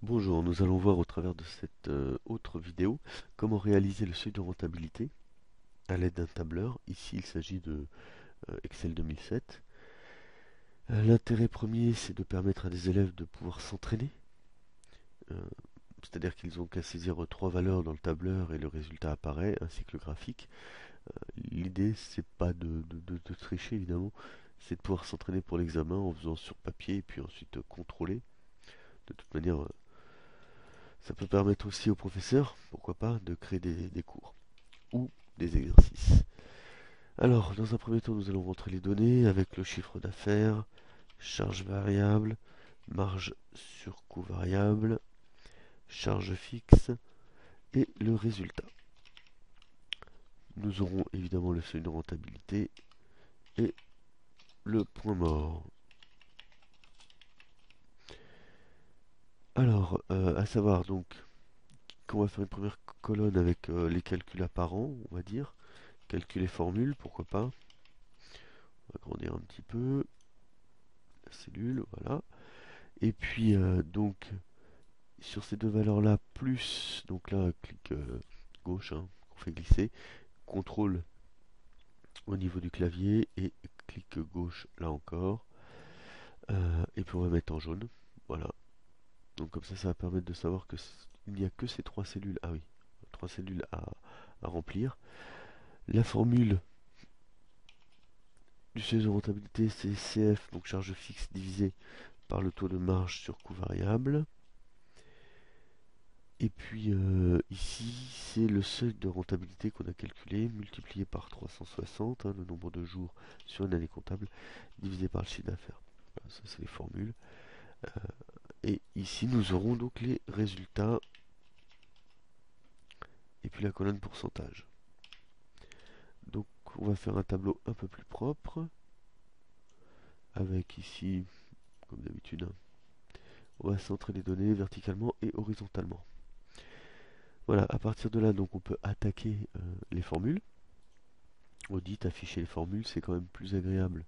Bonjour, nous allons voir au travers de cette autre vidéo comment réaliser le seuil de rentabilité à l'aide d'un tableur. Ici, il s'agit de Excel 2007. L'intérêt premier, c'est de permettre à des élèves de pouvoir s'entraîner. Euh, C'est-à-dire qu'ils ont qu'à saisir trois valeurs dans le tableur et le résultat apparaît, ainsi que le graphique. L'idée, c'est pas de tricher évidemment, c'est de pouvoir s'entraîner pour l'examen en faisant sur papier et puis ensuite contrôler. De toute manière, ça peut permettre aussi aux professeurs, pourquoi pas, de créer des cours ou des exercices. Alors, dans un premier temps, nous allons rentrer les données avec le chiffre d'affaires, charge variable, marge sur coût variable, charge fixe et le résultat. Nous aurons évidemment le seuil de rentabilité et le point mort. Alors, à savoir donc qu'on va faire une première colonne avec les calculs apparents, on va dire. Calculer formules, pourquoi pas. On va agrandir un petit peu la cellule, voilà. Et puis, donc, sur ces deux valeurs-là, plus, donc là, clic gauche, hein, qu'on fait glisser, contrôle au niveau du clavier et clic gauche là encore. Et puis on va mettre en jaune, voilà. Donc comme ça va permettre de savoir que il n'y a que ces trois cellules, ah oui, trois cellules à remplir. La formule du seuil de rentabilité, c'est CF, donc charge fixe divisé par le taux de marge sur coût variable. Et puis ici, c'est le seuil de rentabilité qu'on a calculé, multiplié par 360, hein, le nombre de jours sur une année comptable, divisé par le chiffre d'affaires. Voilà, ça c'est les formules. Et ici, nous aurons donc les résultats, et puis la colonne pourcentage. Donc on va faire un tableau un peu plus propre, avec ici, comme d'habitude, hein, on va centrer les données verticalement et horizontalement. Voilà, à partir de là, donc on peut attaquer les formules. Audit, afficher les formules, c'est quand même plus agréable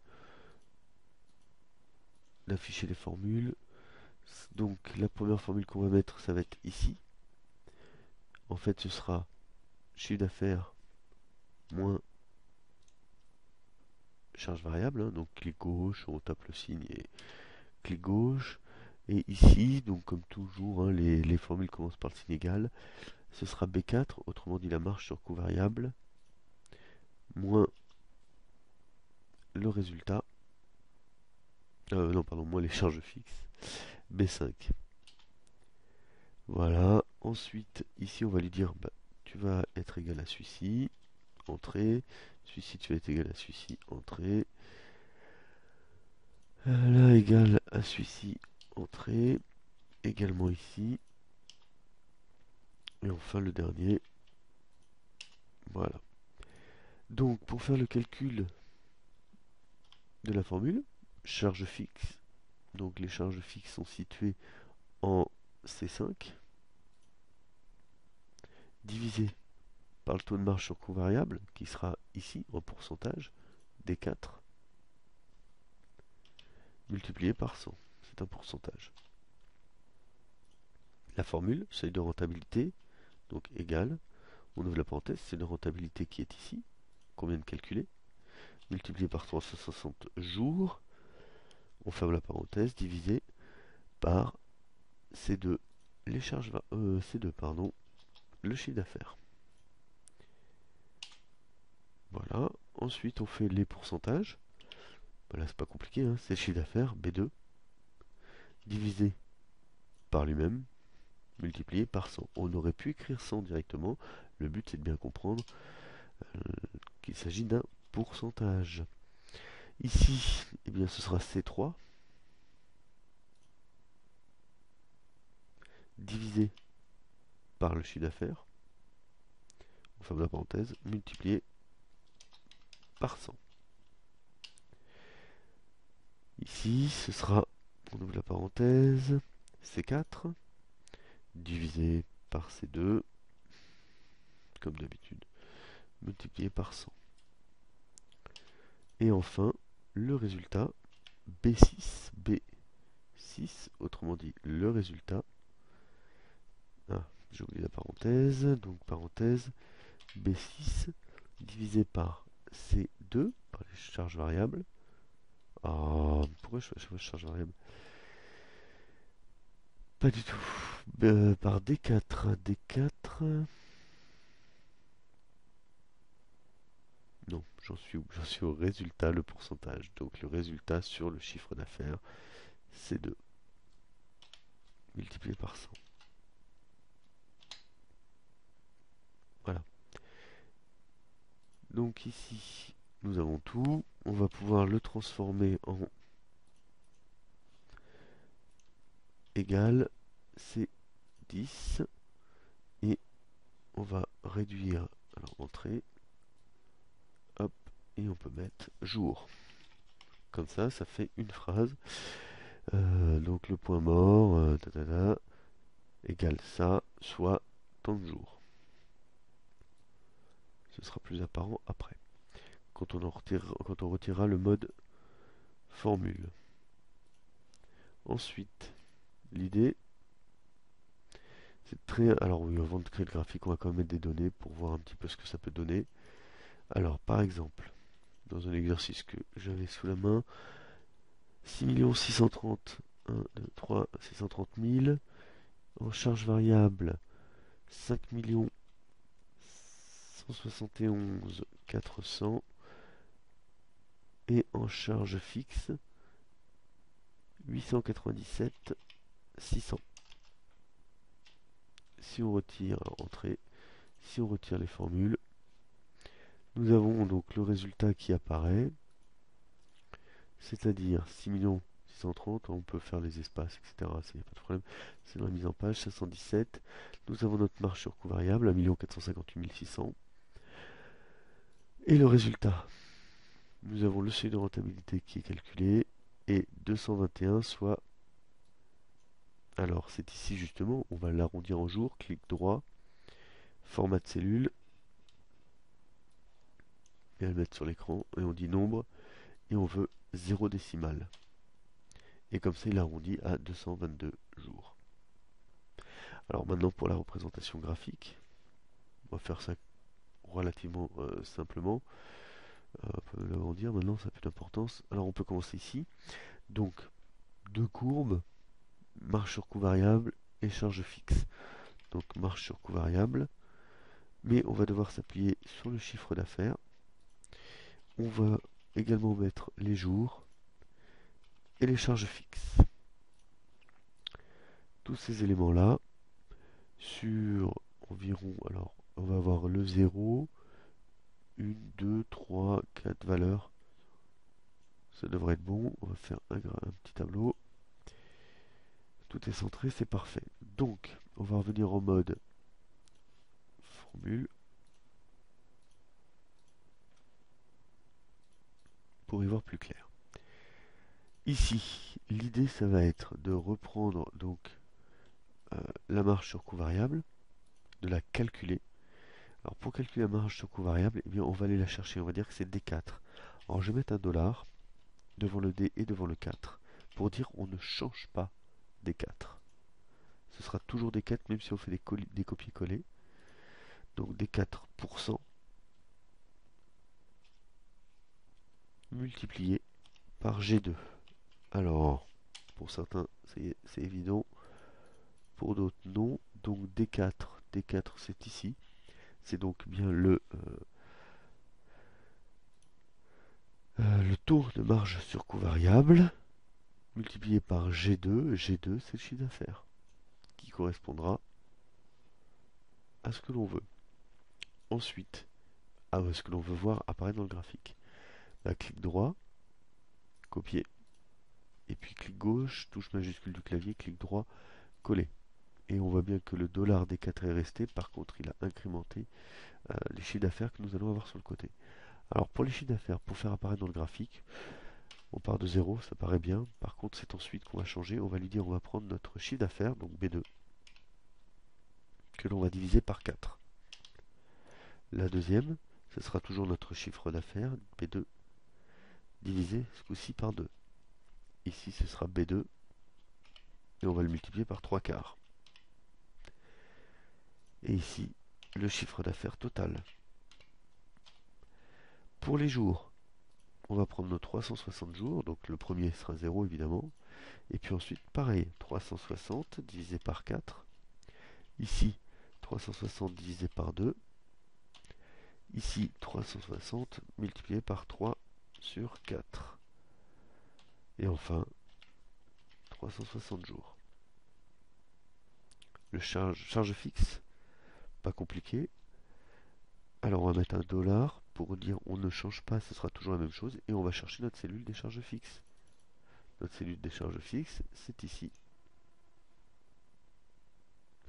d'afficher les formules. Donc la première formule qu'on va mettre, ça va être ici. En fait, ce sera chiffre d'affaires moins charge variable, hein. Donc clic gauche, on tape le signe et clic gauche. Et ici, donc comme toujours, hein, les formules commencent par le signe égal. Ce sera B4, autrement dit la marge sur coût variable, moins le résultat. Non, pardon, moins les charges fixes. B5. Voilà. Ensuite, ici, on va lui dire, bah, tu vas être égal à celui-ci, entrée. Celui-ci, tu vas être égal à celui-ci, entrée. Là, égal à celui-ci, entrée. Également ici. Et enfin, le dernier. Voilà. Donc, pour faire le calcul de la formule, charge fixe. Donc, les charges fixes sont situées en C5, divisé par le taux de marge sur coût variable, qui sera ici en pourcentage, D4, multiplié par 100. C'est un pourcentage. La formule, seuil de rentabilité, donc égal, on ouvre la parenthèse, c'est de rentabilité qui est ici, qu'on vient de calculer, multiplié par 360 jours, on ferme la parenthèse, divisé par C2, les charges, C2, pardon, le chiffre d'affaires. Voilà, ensuite on fait les pourcentages, voilà c'est pas compliqué, hein, c'est le chiffre d'affaires, B2, divisé par lui-même, multiplié par 100. On aurait pu écrire 100 directement, le but c'est de bien comprendre euh, qu'il s'agit d'un pourcentage. Ici, eh bien, ce sera C3 divisé par le chiffre d'affaires, on ferme la parenthèse, multiplié par 100. Ici, ce sera, on ouvre la parenthèse, C4 divisé par C2, comme d'habitude, multiplié par 100. Et enfin, le résultat, B6, autrement dit le résultat, Ah, j'ai oublié la parenthèse. Donc parenthèse B6 divisé par C2, par les charges variables. Ah, pourquoi je fais charge variable? Pas du tout. Par D4. D4. Non, j'en suis où? J'en suis au résultat, le pourcentage. Donc le résultat sur le chiffre d'affaires, c'est 2 multiplié par 100. Voilà. Donc ici, nous avons tout. On va pouvoir le transformer en égal C10. Et on va réduire, alors entrée, hop, et on peut mettre jour. Comme ça fait une phrase. Donc le point mort, égale ça, soit tant de jours. Ce sera plus apparent après, quand on retirera le mode formule. Ensuite, l'idée, c'est très... Alors oui, avant de créer le graphique, on va quand même mettre des données pour voir un petit peu ce que ça peut donner. Alors, par exemple, dans un exercice que j'avais sous la main, 6 630, 1, 2, 3, 630 000, en charge variable, 5 171 400, et en charge fixe, 897 600. Si on retire, alors entrée, si on retire les formules, nous avons donc le résultat qui apparaît, c'est-à-dire 6 630, on peut faire les espaces, etc. Ça, y a pas de problème. C'est dans la mise en page, 517. Nous avons notre marge sur coût variable, 1 458 600. Et le résultat, nous avons le seuil de rentabilité qui est calculé, et 221, soit... Alors, c'est ici justement, on va l'arrondir en jour, clic droit, format de cellule, et à le mettre sur l'écran, et on dit nombre, et on veut 0 décimal. Et comme ça, il arrondit à 222 jours. Alors maintenant, pour la représentation graphique, on va faire ça relativement simplement. On peut l'agrandir, maintenant ça a plus d'importance. Alors on peut commencer ici. Donc, deux courbes, marge sur coût variable et charge fixe. Donc marge sur coût variable, mais on va devoir s'appuyer sur le chiffre d'affaires. On va également mettre les jours et les charges fixes. Tous ces éléments-là, sur environ, alors on va avoir le 0, 1, 2, 3, 4 valeurs. Ça devrait être bon. On va faire un petit tableau. Tout est centré, c'est parfait. Donc, on va revenir en mode formule pour y voir plus clair. Ici, l'idée, ça va être de reprendre donc la marge sur coût variable, de la calculer. Alors, pour calculer la marge sur coût variable, eh bien, on va aller la chercher. On va dire que c'est D4. Alors, je vais mettre un dollar devant le D et devant le 4 pour dire on ne change pas D4. Ce sera toujours D4 même si on fait des copier-coller. Donc D4% multiplié par G2. Alors, pour certains, c'est évident. Pour d'autres, non. Donc D4, D4 c'est ici. C'est donc bien le taux de marge sur coût variable multiplié par G2. G2, c'est le chiffre d'affaires qui correspondra à ce que l'on veut. Ensuite, à ce que l'on veut voir apparaître dans le graphique. Là, clic droit, copier. Et puis clic gauche, touche majuscule du clavier, clic droit, coller. Et on voit bien que le dollar D4 est resté. Par contre, il a incrémenté les chiffres d'affaires que nous allons avoir sur le côté. Alors pour les chiffres d'affaires, pour faire apparaître dans le graphique, on part de 0, ça paraît bien. Par contre, c'est ensuite qu'on va changer. On va lui dire, on va prendre notre chiffre d'affaires, donc B2, que l'on va diviser par 4. La deuxième, ce sera toujours notre chiffre d'affaires, B2, divisé ce coup-ci par 2. Ici, ce sera B2, et on va le multiplier par 3 quarts. Et ici, le chiffre d'affaires total. Pour les jours, on va prendre nos 360 jours, donc le premier sera 0 évidemment. Et puis ensuite, pareil, 360 divisé par 4. Ici, 360 divisé par 2. Ici, 360 multiplié par 3 sur 4. Et enfin, 360 jours. Le charge fixe, pas compliqué. Alors on va mettre un dollar pour dire on ne change pas, ce sera toujours la même chose. Et on va chercher notre cellule des charges fixes. Notre cellule des charges fixes, c'est ici.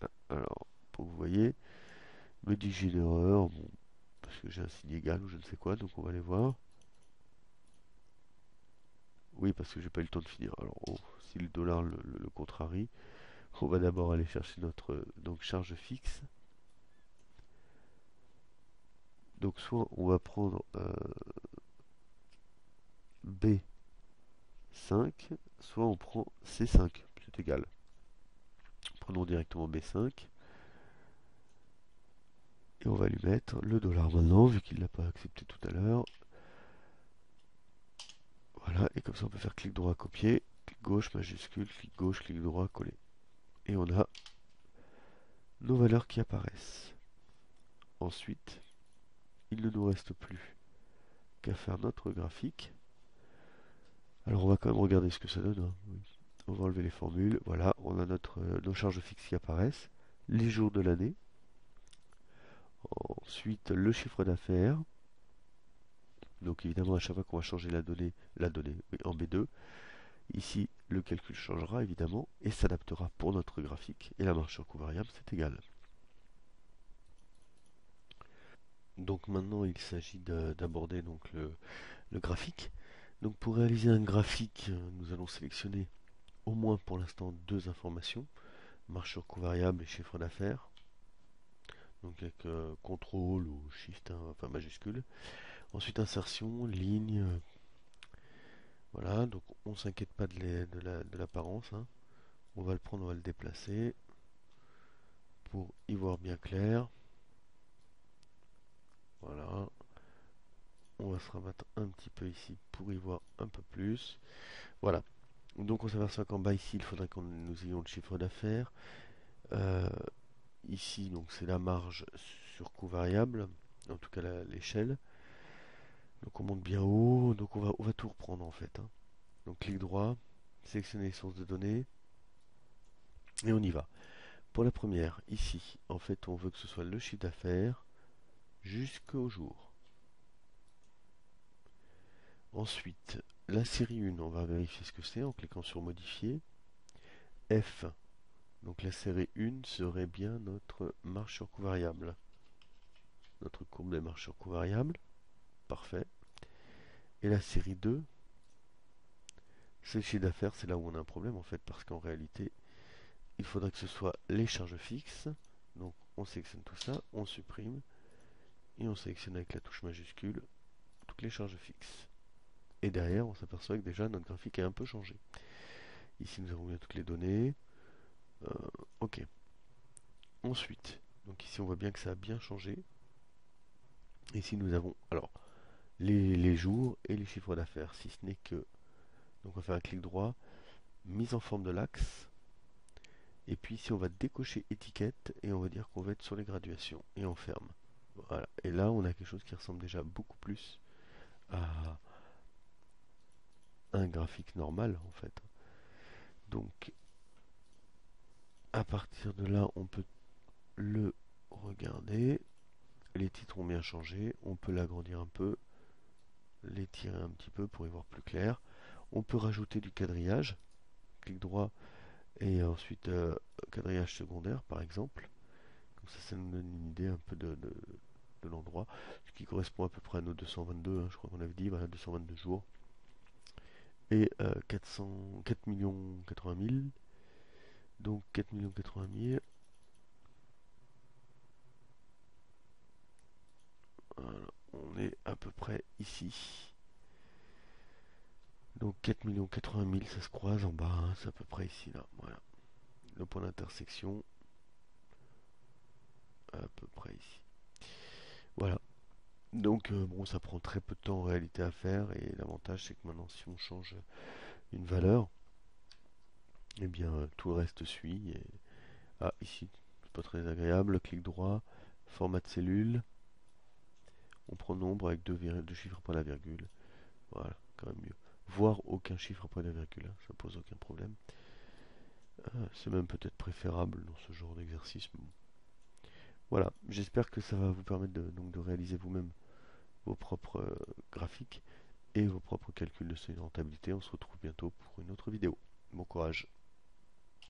Ah, alors, pour que vous voyez, me dit que j'ai une erreur, bon, parce que j'ai un signe égal ou je ne sais quoi, donc on va aller voir. Oui, parce que j'ai pas eu le temps de finir. Alors, oh, si le dollar le contrarie, on va d'abord aller chercher notre donc charge fixe. Donc soit on va prendre B5, soit on prend C5, c'est égal. Prenons directement B5 et on va lui mettre le dollar maintenant, vu qu'il ne l'a pas accepté tout à l'heure. Voilà, et comme ça on peut faire clic droit, copier, clic gauche, majuscule, clic gauche, clic droit, coller. Et on a nos valeurs qui apparaissent. Ensuite, il ne nous reste plus qu'à faire notre graphique. Alors on va quand même regarder ce que ça donne, hein. Oui. On va enlever les formules. Voilà, on a nos charges fixes qui apparaissent, les jours de l'année. Ensuite, le chiffre d'affaires. Donc évidemment, à chaque fois qu'on va changer la donnée oui, en B2, ici le calcul changera évidemment et s'adaptera pour notre graphique. Et la marge sur coût variable, c'est égal. Donc maintenant, il s'agit d'aborder donc le graphique. Donc pour réaliser un graphique, nous allons sélectionner au moins pour l'instant deux informations, marge sur coût variable et chiffre d'affaires. Donc avec CTRL ou SHIFT, hein, enfin majuscule. Ensuite insertion, ligne, voilà, donc on ne s'inquiète pas de l'apparence, hein. On va le prendre, on va le déplacer pour y voir bien clair. Voilà, on va se rabattre un petit peu ici pour y voir un peu plus. Voilà, donc on s'aperçoit qu'en bas ici, il faudrait que nous ayons le chiffre d'affaires. Euh, Ici, donc c'est la marge sur coût variable, en tout cas l'échelle. Donc on monte bien haut, donc on va tout reprendre en fait, hein. Donc clic droit, sélectionner les sources de données, et on y va. Pour la première, ici, en fait on veut que ce soit le chiffre d'affaires jusqu'au jour. Ensuite, la série 1, on va vérifier ce que c'est en cliquant sur modifier. F, donc la série 1 serait bien notre marge sur coût variable. Notre courbe des marges sur coût variable, parfait. Et la série 2, c'est le chiffre d'affaires, c'est là où on a un problème en fait, parce qu'en réalité, il faudrait que ce soit les charges fixes. Donc on sélectionne tout ça, on supprime, et on sélectionne avec la touche majuscule toutes les charges fixes. Et derrière, on s'aperçoit que déjà notre graphique est un peu changé. Ici, nous avons bien toutes les données. Ok. Ensuite, donc ici, on voit bien que ça a bien changé. Ici, nous avons alors les jours et les chiffres d'affaires, si ce n'est que. Donc, on va faire un clic droit, mise en forme de l'axe. Et puis ici, on va décocher étiquette et on va dire qu'on va être sur les graduations. Et on ferme. Voilà. Et là, on a quelque chose qui ressemble déjà beaucoup plus à un graphique normal, en fait. Donc, à partir de là, on peut le regarder. Les titres ont bien changé. On peut l'agrandir un peu, les tirer un petit peu pour y voir plus clair. On peut rajouter du quadrillage. Clic droit et ensuite quadrillage secondaire, par exemple. Comme ça nous donne une idée un peu de l'endroit. Ce qui correspond à peu près à nos 222, hein, je crois qu'on avait dit, voilà, 222 jours. Et 4 80 000. Donc 4 80 000. Voilà, on est à peu près ici. Donc 4 80 000, ça se croise en bas, hein, c'est à peu près ici, là. Voilà. Le point d'intersection. à peu près ici. Voilà. Donc bon, ça prend très peu de temps en réalité à faire, et l'avantage c'est que maintenant si on change une valeur, eh bien tout le reste suit. Ah, ici, c'est pas très agréable. Clic droit, format de cellule, on prend nombre avec deux chiffres après la virgule. Voilà, quand même mieux. Voire aucun chiffre après la virgule, hein, ça pose aucun problème. C'est même peut-être préférable dans ce genre d'exercice. Bon. Voilà, j'espère que ça va vous permettre donc de réaliser vous-même vos propres graphiques et vos propres calculs de seuil de rentabilité. On se retrouve bientôt pour une autre vidéo. Bon courage.